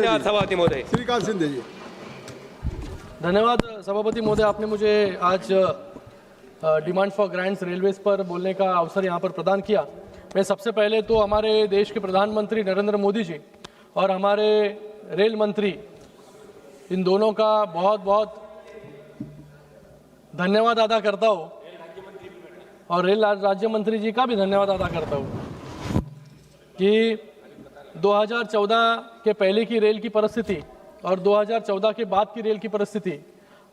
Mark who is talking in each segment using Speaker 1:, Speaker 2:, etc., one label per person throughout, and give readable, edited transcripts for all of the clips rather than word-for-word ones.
Speaker 1: सभापति महोदय।
Speaker 2: श्रीकांत शिंदे जी।
Speaker 3: धन्यवाद सभापति महोदय, आपने मुझे आज डिमांड फॉर ग्रांट्स रेलवेज पर बोलने का अवसर यहाँ पर प्रदान किया। मैं सबसे पहले तो हमारे देश के प्रधानमंत्री नरेंद्र मोदी जी और हमारे रेल मंत्री, इन दोनों का बहुत बहुत धन्यवाद अदा करता हूँ और रेल राज्य मंत्री जी का भी धन्यवाद अदा करता हूँ कि 2014 के पहले की रेल की परिस्थिति और 2014 के बाद की रेल की परिस्थिति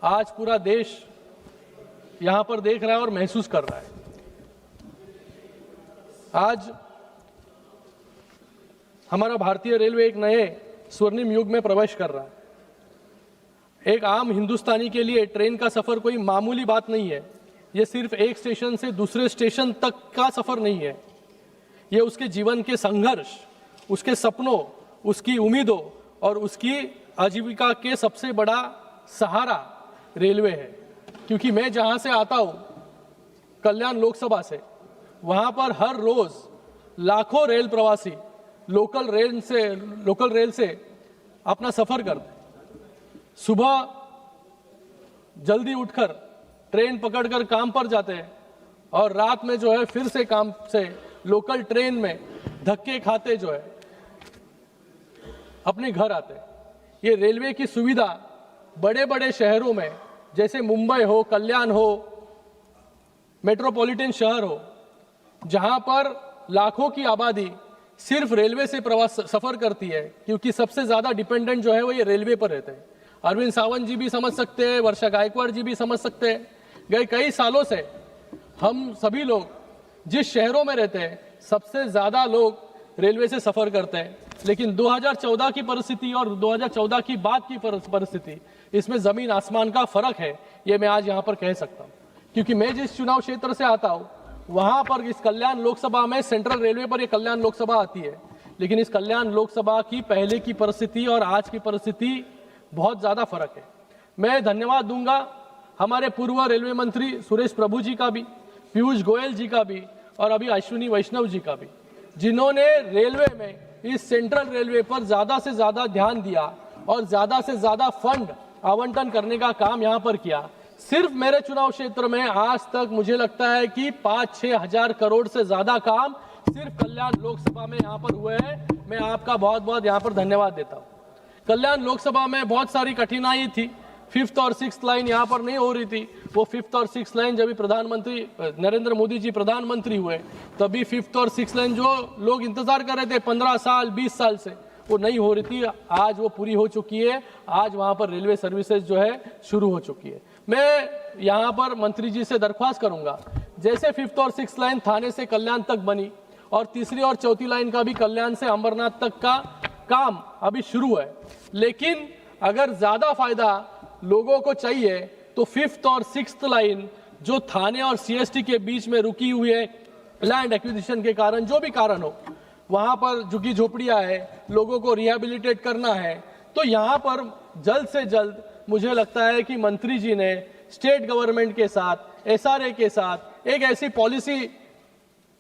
Speaker 3: आज पूरा देश यहाँ पर देख रहा है और महसूस कर रहा है। आज हमारा भारतीय रेलवे एक नए स्वर्णिम युग में प्रवेश कर रहा है। एक आम हिंदुस्तानी के लिए ट्रेन का सफर कोई मामूली बात नहीं है। ये सिर्फ एक स्टेशन से दूसरे स्टेशन तक का सफर नहीं है। ये उसके जीवन के संघर्ष, उसके सपनों, उसकी उम्मीदों और उसकी आजीविका के सबसे बड़ा सहारा रेलवे है। क्योंकि मैं जहां से आता हूं, कल्याण लोकसभा से, वहां पर हर रोज लाखों रेल प्रवासी लोकल रेल से अपना सफर करते हैं। सुबह जल्दी उठकर ट्रेन पकड़कर काम पर जाते हैं और रात में जो है फिर से काम से लोकल ट्रेन में धक्के खाते जो है अपने घर आते हैं। ये रेलवे की सुविधा बड़े बड़े शहरों में जैसे मुंबई हो, कल्याण हो, मेट्रोपॉलिटन शहर हो, जहां पर लाखों की आबादी सिर्फ रेलवे से सफर करती है, क्योंकि सबसे ज्यादा डिपेंडेंट जो है वो ये रेलवे पर रहते हैं। अरविंद सावंत जी भी समझ सकते हैं, वर्षा गायकवाड़ जी भी समझ सकते हैं। गए कई सालों से हम सभी लोग जिस शहरों में रहते हैं, सबसे ज्यादा लोग रेलवे से सफर करते हैं। लेकिन 2014 की परिस्थिति और 2014 की बाद की परिस्थिति, इसमें जमीन आसमान का फर्क है, ये मैं आज यहाँ पर कह सकता हूँ। क्योंकि मैं जिस चुनाव क्षेत्र से आता हूँ, वहां पर इस कल्याण लोकसभा में सेंट्रल रेलवे पर यह कल्याण लोकसभा आती है। लेकिन इस कल्याण लोकसभा की पहले की परिस्थिति और आज की परिस्थिति बहुत ज्यादा फर्क है। मैं धन्यवाद दूंगा हमारे पूर्व रेलवे मंत्री सुरेश प्रभु जी का भी, पीयूष गोयल जी का भी और अभी अश्विनी वैष्णव जी का भी, जिन्होंने रेलवे में इस सेंट्रल रेलवे पर ज्यादा से ज्यादा ध्यान दिया और ज्यादा से ज्यादा फंड आवंटन करने का काम यहाँ पर किया। सिर्फ मेरे चुनाव क्षेत्र में आज तक मुझे लगता है कि 5-6 हजार करोड़ से ज्यादा काम सिर्फ कल्याण लोकसभा में यहाँ पर हुए हैं। मैं आपका बहुत बहुत यहाँ पर धन्यवाद देता हूँ। कल्याण लोकसभा में बहुत सारी कठिनाई थी। 5th और 6th लाइन यहाँ पर नहीं हो रही थी। वो 5th और 6th लाइन जब भी प्रधानमंत्री नरेंद्र मोदी जी प्रधानमंत्री हुए, तभी 5th और 6th लाइन जो लोग इंतजार कर रहे थे 15 साल 20 साल से, वो नहीं हो रही थी। आज वो पूरी हो चुकी है। आज वहां पर रेलवे सर्विसेज जो है शुरू हो चुकी है। मैं यहाँ पर मंत्री जी से दरख्वास्त करूंगा, जैसे 5th और 6th लाइन थाने से कल्याण तक बनी और तीसरी और चौथी लाइन का भी कल्याण से अंबरनाथ तक का काम अभी शुरू है, लेकिन अगर ज्यादा फायदा लोगों को चाहिए तो 5th और 6th लाइन जो थाने और सीएसटी के बीच में रुकी हुई है लैंड एक्विजिशन के कारण, जो भी कारण हो, वहां पर झुग्गी झोपड़ियां है, लोगों को रिहेबिलिटेट करना है, तो यहाँ पर जल्द से जल्द मुझे लगता है कि मंत्री जी ने स्टेट गवर्नमेंट के साथ, एसआरए के साथ एक ऐसी पॉलिसी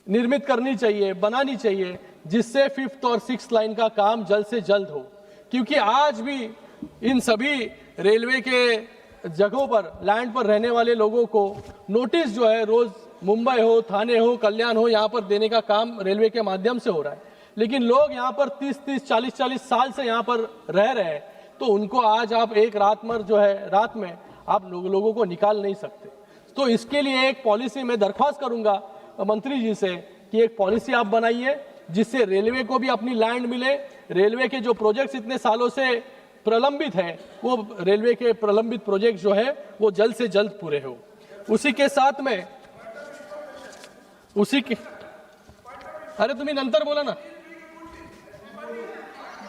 Speaker 3: निर्मित करनी चाहिए, बनानी चाहिए, जिससे 5th और 6th लाइन का काम जल्द से जल्द हो। क्योंकि आज भी इन सभी रेलवे के जगहों पर, लैंड पर रहने वाले लोगों को नोटिस जो है रोज मुंबई हो, थाने हो, कल्याण हो, यहाँ पर देने का काम रेलवे के माध्यम से हो रहा है। लेकिन लोग यहाँ पर 30-30, 40-40 साल से यहाँ पर रह रहे हैं, तो उनको आज आप एक रात में आप लोगों को निकाल नहीं सकते। तो इसके लिए एक पॉलिसी मैं दरख्वास्त करूंगा मंत्री जी से कि एक पॉलिसी आप बनाइए, जिससे रेलवे को भी अपनी लैंड मिले। रेलवे के जो प्रोजेक्ट्स इतने सालों से प्रलंबित है, वो रेलवे के प्रलंबित प्रोजेक्ट जो है वो जल्द से जल्द पूरे हो। उसी के साथ में अरे तुम्ही नंतर बोला ना,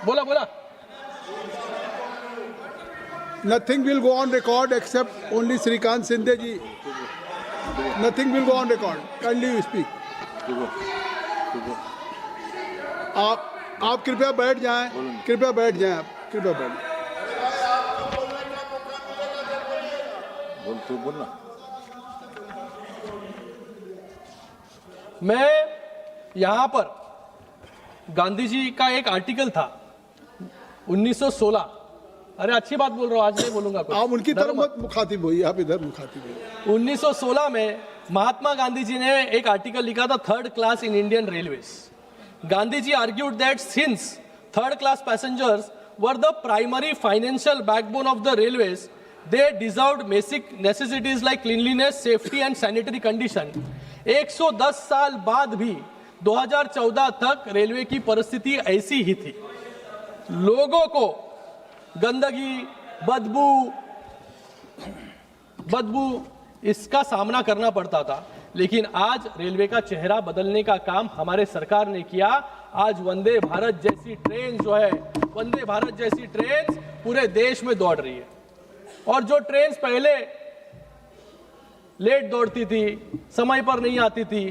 Speaker 3: बोला।
Speaker 2: Nothing will go on record except only Shrikant Shinde ji. Nothing will go on record. Kindly you speak. आप कृपया बैठ जाएं, कृपया बैठ जाएं, आप कृपया बैठ।
Speaker 1: बोलना।
Speaker 3: मैं यहाँ पर गांधी जी का एक आर्टिकल था 1916, अरे अच्छी बात बोल रहा हूँ, आज नहीं बोलूंगा कुछ।
Speaker 2: आप उनकी तरफ मत मुखातिब होइए, आप इधर मुखातिब होइए।
Speaker 3: 1916 में महात्मा गांधी जी ने एक आर्टिकल लिखा था, third class in Indian Railways. Gandhi ji argued that since third class passengers were the primary financial backbone of the railways, they deserved basic necessities like cleanliness, safety and sanitary condition. 110 साल बाद भी 2014 तक रेलवे की परिस्थिति ऐसी ही थी। लोगों को गंदगी, बदबू इसका सामना करना पड़ता था, लेकिन आज रेलवे का चेहरा बदलने का काम हमारे सरकार ने किया। आज वंदे भारत जैसी ट्रेन जो है, वंदे भारत जैसी ट्रेन पूरे देश में दौड़ रही है। और जो ट्रेन पहले लेट दौड़ती थी, समय पर नहीं आती थी,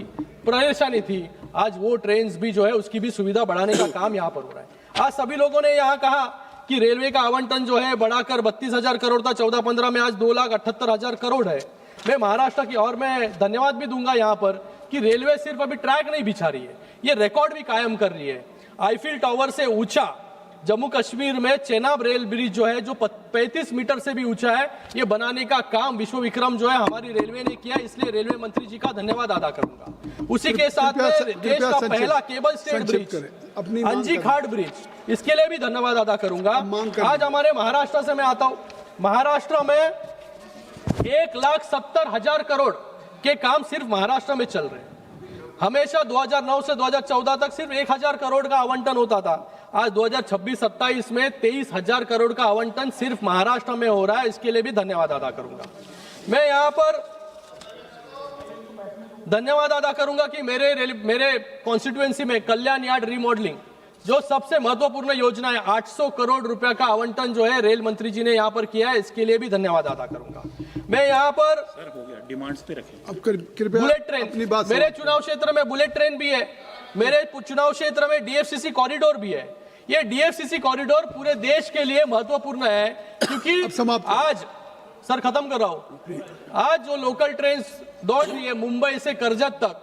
Speaker 3: परेशानी थी, आज वो ट्रेन भी जो है उसकी भी सुविधा बढ़ाने का काम यहाँ पर हो रहा है। आज सभी लोगों ने यहाँ कहा कि रेलवे का आवंटन जो है बढ़ाकर 32,000 करोड़ था 14-15 में, आज 2,78,000 करोड़ है। मैं महाराष्ट्र की, और मैं धन्यवाद भी दूंगा यहाँ पर कि रेलवे सिर्फ अभी ट्रैक नहीं बिछा रही है, ये रिकॉर्ड भी कायम कर रही है। आईफिल टावर से ऊंचा जम्मू कश्मीर में चेनाब रेल ब्रिज जो है, जो 35 मीटर से भी ऊंचा है, ये बनाने का काम विश्व विक्रम जो है हमारी रेलवे ने किया, इसलिए रेलवे मंत्री जी का धन्यवाद अदा करूंगा। उसी के साथ में देश का पहला केबल स्टेट ब्रिज अंजी घाट ब्रिज, इसके लिए भी धन्यवाद अदा करूंगा। आज हमारे महाराष्ट्र से मैं आता हूं, महाराष्ट्र में 1,70,000 करोड़ के काम सिर्फ महाराष्ट्र में चल रहे हैं। हमेशा 2009 से 2014 तक सिर्फ 1,000 करोड़ का आवंटन होता था। आज 2026-27 में 23,000 करोड़ का आवंटन सिर्फ महाराष्ट्र में हो रहा है, इसके लिए भी धन्यवाद अदा करूंगा। मैं यहां पर धन्यवाद अदा करूंगा कि मेरे कॉन्स्टिट्यूएंसी में कल्याण यार्ड रीमॉडलिंग जो सबसे महत्वपूर्ण योजना है, 800 करोड़ रुपया का आवंटन जो है रेल मंत्री जी ने यहाँ पर किया है, इसके लिए भी धन्यवाद अदा करूंगा। मैं यहाँ पर
Speaker 1: सर हो गया, डिमांड्स पे रखें।
Speaker 2: अब कृपया
Speaker 3: बुलेट ट्रेन, मेरे चुनाव क्षेत्र में बुलेट ट्रेन भी है, मेरे चुनाव क्षेत्र में डीएफसीसी कॉरिडोर भी है। ये डीएफसीसी कॉरिडोर पूरे देश के लिए महत्वपूर्ण है, क्योंकि आज सर खत्म कर रहा हूं, आज जो लोकल ट्रेन दौड़ रही है मुंबई से करजत तक,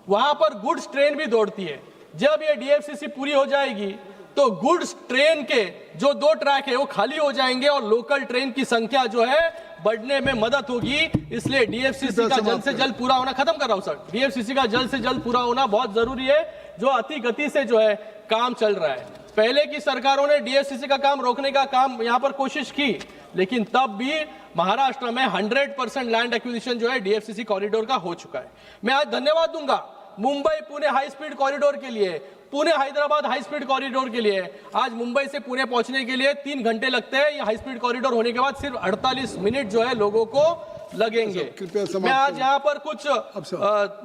Speaker 3: वहां पर गुड्स ट्रेन भी दौड़ती है। जब ये डीएफसीसी पूरी हो जाएगी तो गुड्स ट्रेन के जो 2 ट्रैक है वो खाली हो जाएंगे और लोकल ट्रेन की संख्या जो है बढ़ने में मदद होगी। इसलिए डीएफसीसी का जल्द से जल्द पूरा होना, खत्म कर रहा हूं सर, डीएफसीसी का जल्द से जल्द पूरा होना बहुत जरूरी है, जो अति गति से जो है काम चल रहा है। पहले की सरकारों ने डीएफसीसी का काम रोकने का काम यहां पर कोशिश की, लेकिन तब भी महाराष्ट्र में 100% लैंड एक्विजिशन जो है डीएफसीसी कॉरिडोर का हो चुका है। मैं आज धन्यवाद दूंगा Mumbai Pune high speed corridor के लिए, Pune Hyderabad high speed corridor के लिए। आज मुंबई से पुणे पहुंचने के लिए 3 घंटे लगते हैं, ये हाई स्पीड कॉरिडोर होने के बाद सिर्फ 48 मिनट जो है लोगों को लगेंगे। मैं आज यहाँ पर कुछ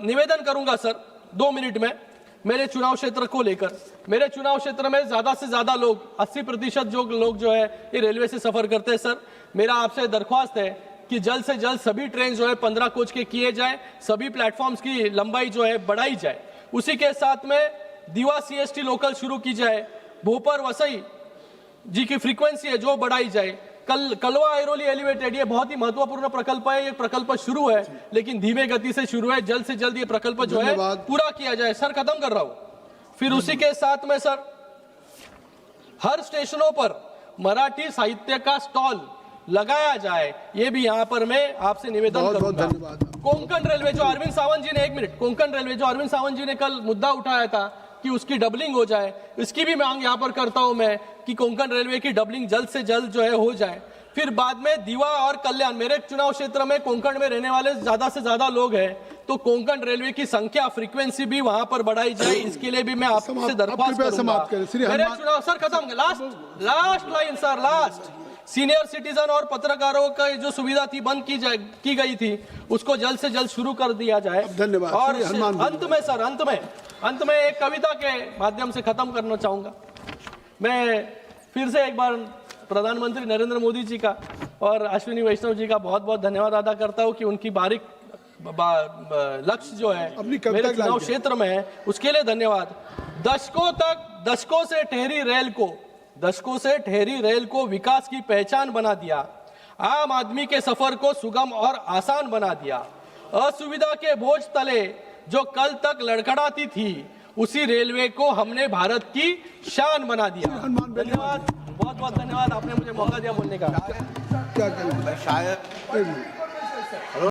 Speaker 3: निवेदन करूंगा सर 2 मिनट में, मेरे चुनाव क्षेत्र को लेकर। मेरे चुनाव क्षेत्र में ज्यादा से ज्यादा लोग, 80% जो लोग जो है ये रेलवे से सफर करते हैं। सर मेरा आपसे दरख्वास्त है कि जल्द से जल्द सभी ट्रेन जो है 15 कोच के किए जाए, सभी प्लेटफॉर्म्स की लंबाई जो है बढ़ाई जाए। उसी के साथ में दीवा सीएसटी लोकल शुरू की जाए, भोपाल वसई जी की फ्रीक्वेंसी है जो बढ़ाई जाए। कलवा ऐरोली एलिवेटेड, ये बहुत ही महत्वपूर्ण प्रकल्प है, ये प्रकल्प शुरू है लेकिन धीमे गति से शुरू है, जल्द से जल्द ये प्रकल्प जो है पूरा किया जाए। सर खत्म कर रहा हूं। फिर उसी के साथ में सर हर स्टेशनों पर मराठी साहित्य का स्टॉल लगाया जाए, ये भी यहाँ पर मैं आपसे निवेदन करूंगा। कोंकण रेलवे जो अरविंद सावंत जी ने, 1 मिनट, कोंकण रेलवे जो अरविंद सावंत जी ने कल मुद्दा उठाया था कि उसकी डबलिंग हो जाए, इसकी भी मांग यहाँ पर करता हूं मैं कि कोंकण रेलवे की डबलिंग जल्द से जल्द जो है हो जाए। फिर बाद में दीवा और कल्याण, मेरे चुनाव क्षेत्र में कोंकण में रहने वाले ज्यादा से ज्यादा लोग हैं, तो कोंकण रेलवे की संख्या, फ्रीक्वेंसी भी वहां पर बढ़ाई जाए, इसके लिए भी मैं आपसे दरख्वास्त करूंगा। मेरे चुनाव सर खत्म, last line sir, last senior citizen और पत्रकारों का जो सुविधा थी बंद की गई थी, उसको जल्द से जल्द शुरू कर दिया जाए।
Speaker 2: धन्यवाद।
Speaker 3: और अंत में सर, अंत में एक कविता के माध्यम से खत्म करना चाहूंगा। मैं फिर से एक बार प्रधानमंत्री नरेंद्र मोदी जी का और अश्विनी वैष्णव जी का बहुत बहुत धन्यवाद अदा करता हूं कि उनकी बारीक लक्ष्य जो है मेरे चुनाव क्षेत्र में है, उसके लिए धन्यवाद। दशकों से ठहरी रेल को विकास की पहचान बना दिया, आम आदमी के सफर को सुगम और आसान बना दिया। असुविधा के बोझ तले जो कल तक लड़खड़ाती थी, उसी रेलवे को हमने भारत की शान बना दिया। धन्यवाद। बहुत बहुत धन्यवाद, आपने मुझे मौका दिया बोलने का।
Speaker 2: क्या कहना?
Speaker 1: शायद
Speaker 2: एक मिनट।